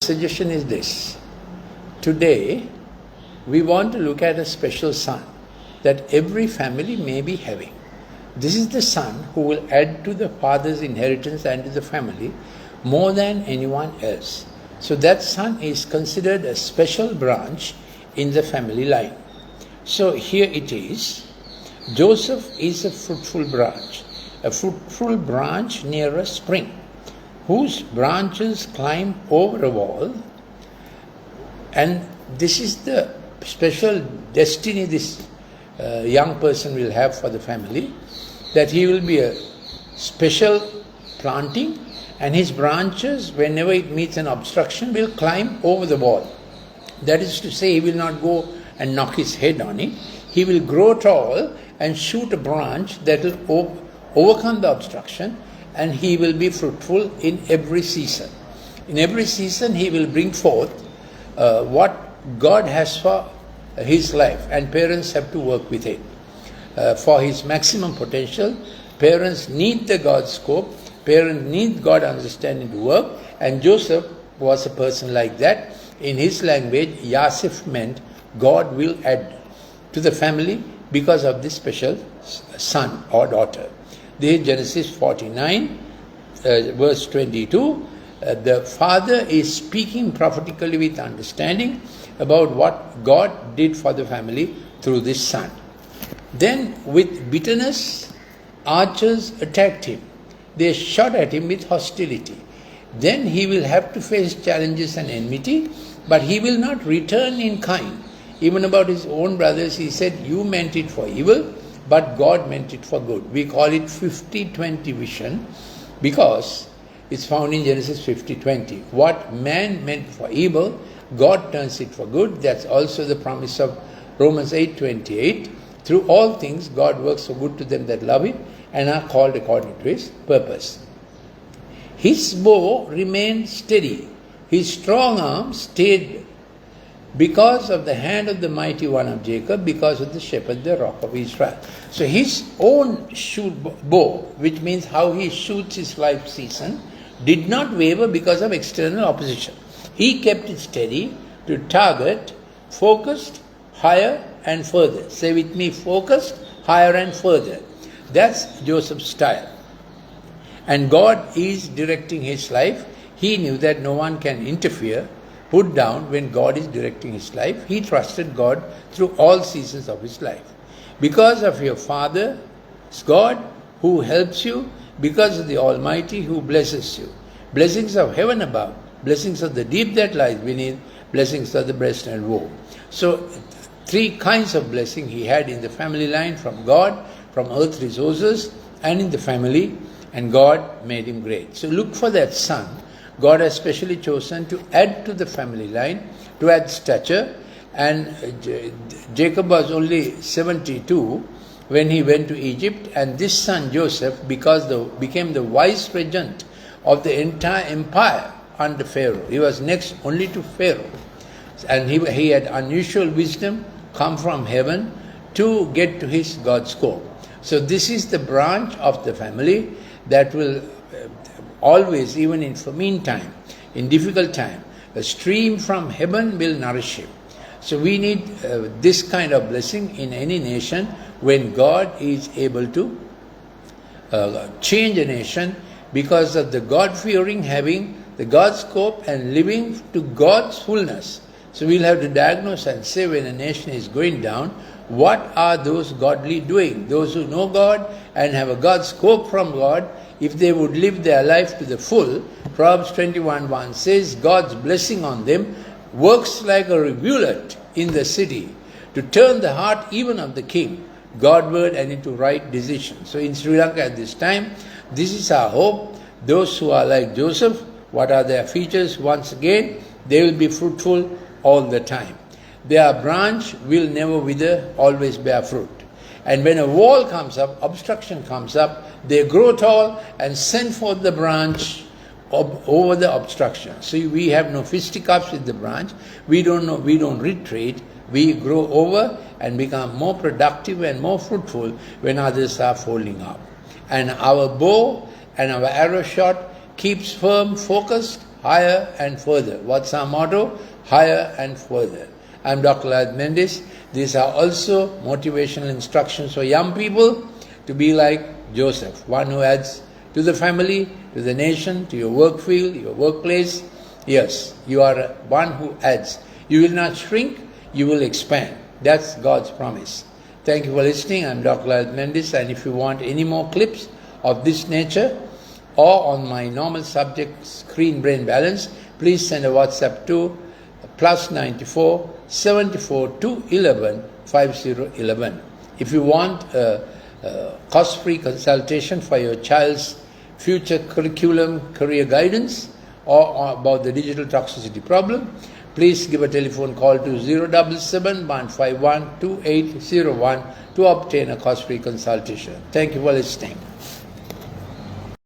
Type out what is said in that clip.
Suggestion is this. Today, we want to look at a special son that every family may be having. This is the son who will add to the father's inheritance and to the family more than anyone else. So that son is considered a special branch in the family line. So here it is. Joseph is a fruitful branch near a spring, whose branches climb over a wall. And this is the special destiny this young person will have for the family, that he will be a special planting, and his branches, whenever it meets an obstruction, will climb over the wall. That is to say, he will not go and knock his head on it. He will grow tall and shoot a branch that will overcome the obstruction, and he will be fruitful in every season. In every season, he will bring forth what God has for his life, and parents have to work with it. For his maximum potential, parents need the God scope, parents need God understanding to work, and Joseph was a person like that. In his language, Yasif meant God will add to the family because of this special son or daughter. This is Genesis 49, verse 22. The father is speaking prophetically with understanding about what God did for the family through this son. Then with bitterness, archers attacked him. They shot at him with hostility. Then he will have to face challenges and enmity, but he will not return in kind. Even about his own brothers, he said, you meant it for evil, but God meant it for good. We call it 50-20 vision because it's found in Genesis 50:20. What man meant for evil, God turns it for good. That's also the promise of Romans 8:28. Through all things, God works for good to them that love Him and are called according to His purpose. His bow remained steady. His strong arm stayed because of the hand of the mighty one of Jacob, because of the shepherd, the rock of Israel. So his own bow, which means how he shoots his life season, did not waver because of external opposition. He kept it steady to target, focused, higher and further. Say with me, focused, higher and further. That's Joseph's style. And God is directing his life. He knew that no one can interfere, put down when God is directing his life. He trusted God through all seasons of his life. Because of your Father, God who helps you, because of the Almighty who blesses you. Blessings of heaven above, blessings of the deep that lies beneath, blessings of the breast and womb. So, three kinds of blessing he had in the family line, from God, from earth resources, and in the family, and God made him great. So look for that son God has specially chosen to add to the family line, to add stature. And Jacob was only 72 when he went to Egypt, and this son Joseph became the vice regent of the entire empire under Pharaoh. He was next only to Pharaoh, and he had unusual wisdom come from heaven to get to his God's scope. So this is the branch of the family that will always, even in famine time, in difficult time, a stream from heaven will nourish him. So we need this kind of blessing in any nation when God is able to change a nation because of the God-fearing, having the God's scope and living to God's fullness. So we'll have to diagnose and say, when a nation is going down, what are those godly doing? Those who know God and have a God's scope from God, if they would live their life to the full, Proverbs 21:1 says, God's blessing on them works like a rivulet in the city, to turn the heart even of the king, Godward and into right decisions. So in Sri Lanka at this time, this is our hope. Those who are like Joseph, what are their features? Once again, they will be fruitful all the time. Their branch will never wither, always bear fruit. And when a wall comes up, obstruction comes up, they grow tall and send forth the branch over the obstruction. So we have no fisticuffs with the branch. We don't retreat. We grow over and become more productive and more fruitful when others are folding up. And our bow and our arrow shot keeps firm, focused, higher and further. What's our motto? Higher and further. I'm Dr. Lalith Mendis. These are also motivational instructions for young people to be like Joseph, one who adds to the family, to the nation, to your work field, your workplace. Yes, you are one who adds. You will not shrink, you will expand. That's God's promise. Thank you for listening. I'm Dr. Lalith Mendis, and if you want any more clips of this nature or on my normal subject, screen brain balance, please send a WhatsApp to +94 74 211 5011. If you want a cost-free consultation for your child's future curriculum, career guidance, or about the digital toxicity problem, please give a telephone call to 077 151 2801 to obtain a cost-free consultation. Thank you for listening.